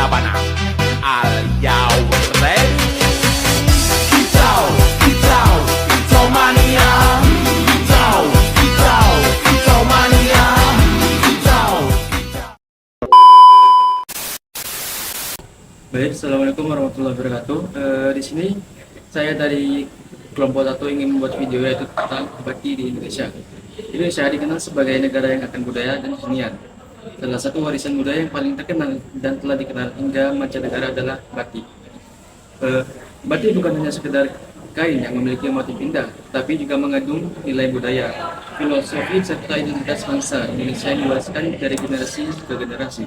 Sabana. Are you ready? Kicau, kicau, kicau mania. Kicau, kicau, kicau mania. Kicau, kicau. Baik, assalamualaikum warahmatullahi wabarakatuh. Di sini saya dari kelompok satu ingin membuat video yaitu tentang batik di Indonesia. Indonesia dikenal sebagai negara yang akan budaya dan kesenian. Salah satu warisan budaya yang paling terkenal dan telah dikenal hingga mancanegara adalah batik. Batik bukan hanya sekedar kain yang memiliki motif indah, tapi juga mengandung nilai budaya, filosofi serta identitas bangsa Indonesia yang diwariskan dari generasi ke generasi.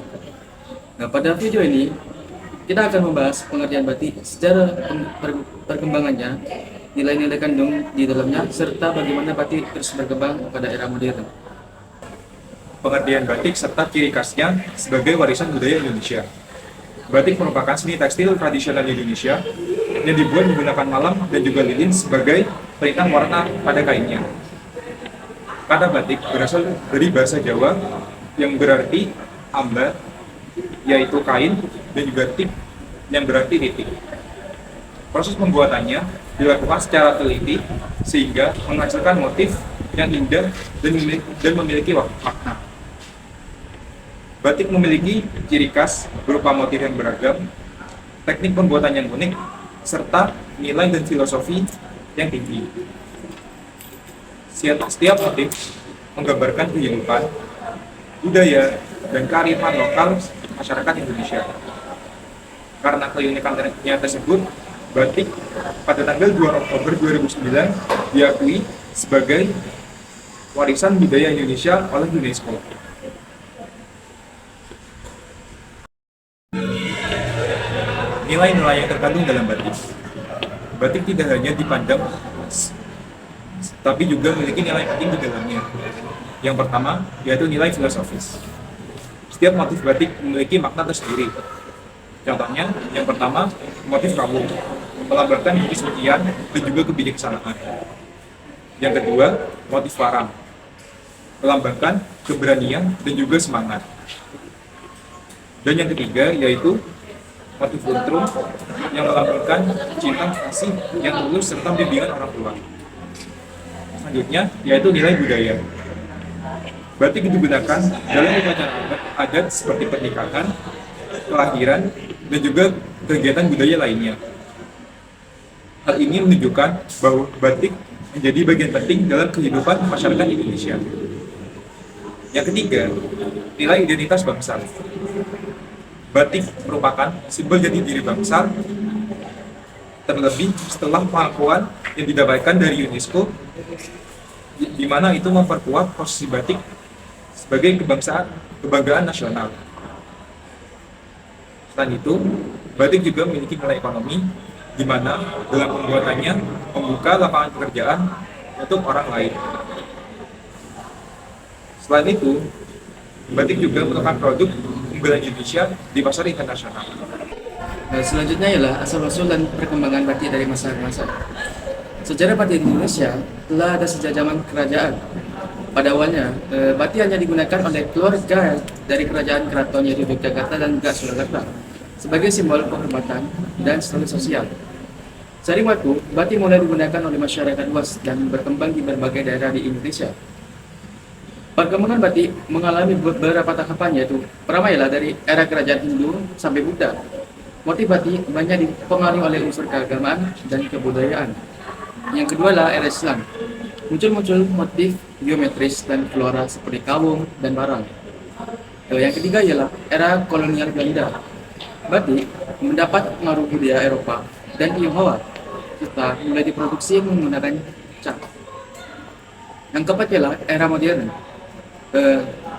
Nah, pada video ini kita akan membahas pengertian batik, sejarah perkembangannya, nilai-nilai kandung di dalamnya, serta bagaimana batik terus berkembang pada era modern. Pengertian batik serta ciri khasnya sebagai warisan budaya Indonesia. Batik merupakan seni tekstil tradisional Indonesia yang dibuat menggunakan malam dan juga lilin sebagai pelintang warna pada kainnya. Kata batik berasal dari bahasa Jawa yang berarti ambar, yaitu kain, dan juga tik yang berarti titik. Proses pembuatannya dilakukan secara teliti sehingga menghasilkan motif yang indah dan memiliki makna. Batik memiliki ciri khas berupa motif yang beragam, teknik pembuatan yang unik, serta nilai dan filosofi yang tinggi. Setiap motif menggambarkan kehidupan, budaya, dan kearifan lokal masyarakat Indonesia. Karena keunikannya tersebut, batik pada tanggal 2 Oktober 2009 diakui sebagai warisan budaya Indonesia oleh UNESCO. Nilai-nilai yang terkandung dalam batik. Batik tidak hanya dipandang, tapi juga memiliki nilai penting di dalamnya. Yang pertama, yaitu nilai filosofis. Setiap motif batik memiliki makna tersendiri. Contohnya, yang pertama, motif kawung, melambangkan kesucian dan juga kebijaksanaan. Yang kedua, motif parang, melambangkan keberanian dan juga semangat. Dan yang ketiga, yaitu motif untrum, yang melambangkan cinta kasih yang tulus serta bimbingan orang tua. Selanjutnya, yaitu nilai budaya. Batik digunakan dalam upacara adat seperti pernikahan, kelahiran, dan juga kegiatan budaya lainnya. Hal ini menunjukkan bahwa batik menjadi bagian penting dalam kehidupan masyarakat Indonesia. Yang ketiga, nilai identitas bangsa. Batik merupakan simbol jati diri bangsa, terlebih setelah pengakuan yang didapatkan dari UNESCO, di mana itu memperkuat posisi batik sebagai kebanggaan nasional. Selain itu, batik juga memiliki nilai ekonomi, di mana dalam pembuatannya membuka lapangan pekerjaan untuk orang lain. Selain itu, batik juga merupakan produk unggulan Indonesia di pasar internasional. Nah, selanjutnya ialah asal-usul dan perkembangan batik dari masa ke masa. Sejarah batik di Indonesia telah ada sejak zaman kerajaan. Pada awalnya, batik hanya digunakan oleh keluarga dari kerajaan keraton yaitu Yogyakarta dan juga Surakarta sebagai simbol penghormatan dan status sosial. Seiring waktu, batik mulai digunakan oleh masyarakat luas dan berkembang di berbagai daerah di Indonesia. Perkembangan batik mengalami beberapa tahapan, yaitu pertama ialah dari era kerajaan Hindu sampai Buddha. Motif batik banyak dipengaruhi oleh unsur keagamaan dan kebudayaan. Yang kedua adalah era Islam. Muncul motif geometris dan flora seperti kawung dan barang. Yang ketiga ialah era kolonial Belanda. Batik mendapat pengaruh budaya Eropa dan Tionghoa serta mulai diproduksi menggunakan cat. Yang keempat ialah era modern.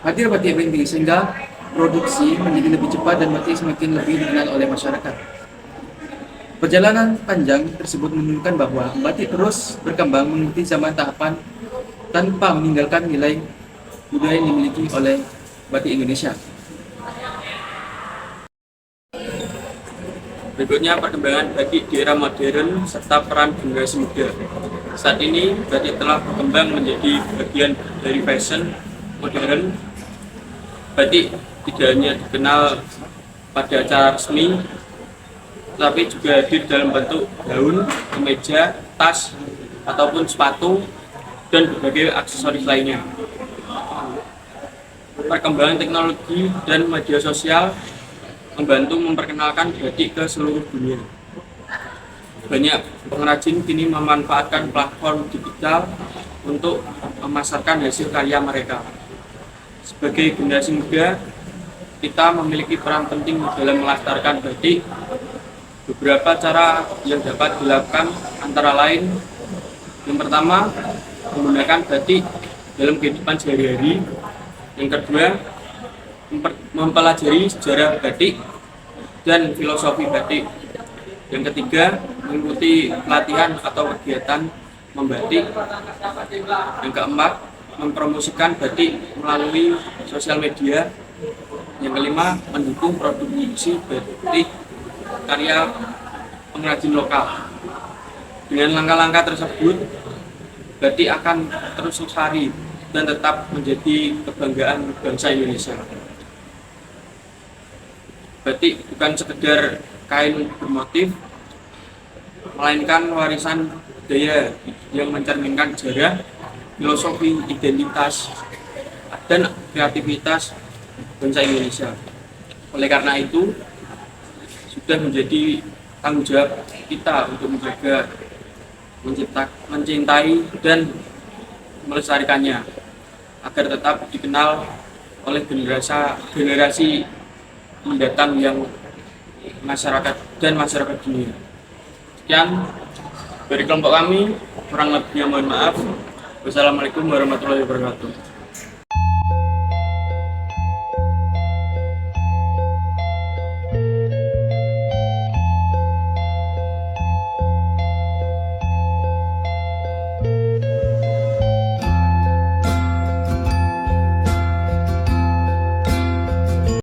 Hadir batik printing sehingga produksi menjadi lebih cepat dan batik semakin lebih dikenal oleh masyarakat. Perjalanan panjang tersebut menunjukkan bahwa batik terus berkembang mengikuti zaman tahapan tanpa meninggalkan nilai budaya yang dimiliki oleh batik Indonesia. Berikutnya perkembangan batik di era modern serta peran generasi muda. Saat ini batik telah berkembang menjadi bagian dari fashion modern. Batik tidak hanya dikenal pada acara resmi, tapi juga hadir dalam bentuk gaun, kemeja, tas, ataupun sepatu, dan berbagai aksesoris lainnya. Perkembangan teknologi dan media sosial membantu memperkenalkan batik ke seluruh dunia. Banyak pengrajin kini memanfaatkan platform digital untuk memasarkan hasil karya mereka. Sebagai generasi muda, kita memiliki peran penting dalam melestarikan batik. Beberapa cara yang dapat dilakukan antara lain: yang pertama, menggunakan batik dalam kehidupan sehari-hari. Yang kedua, mempelajari sejarah batik dan filosofi batik. Yang ketiga, mengikuti pelatihan atau kegiatan membatik. Yang keempat, mempromosikan batik melalui sosial media. Yang kelima, mendukung produksi batik karya pengrajin lokal. Dengan langkah-langkah tersebut, batik akan terus lestari dan tetap menjadi kebanggaan bangsa Indonesia. Batik bukan sekedar kain bermotif, melainkan warisan budaya yang mencerminkan sejarah, filosofi, identitas, dan kreativitas bangsa Indonesia. Oleh karena itu, sudah menjadi tanggung jawab kita untuk menjaga, mencintai, dan melestarikannya agar tetap dikenal oleh generasi mendatang yang masyarakat dunia. Sekian dari kelompok kami, kurang lebihnya mohon maaf. Wassalamualaikum warahmatullahi wabarakatuh.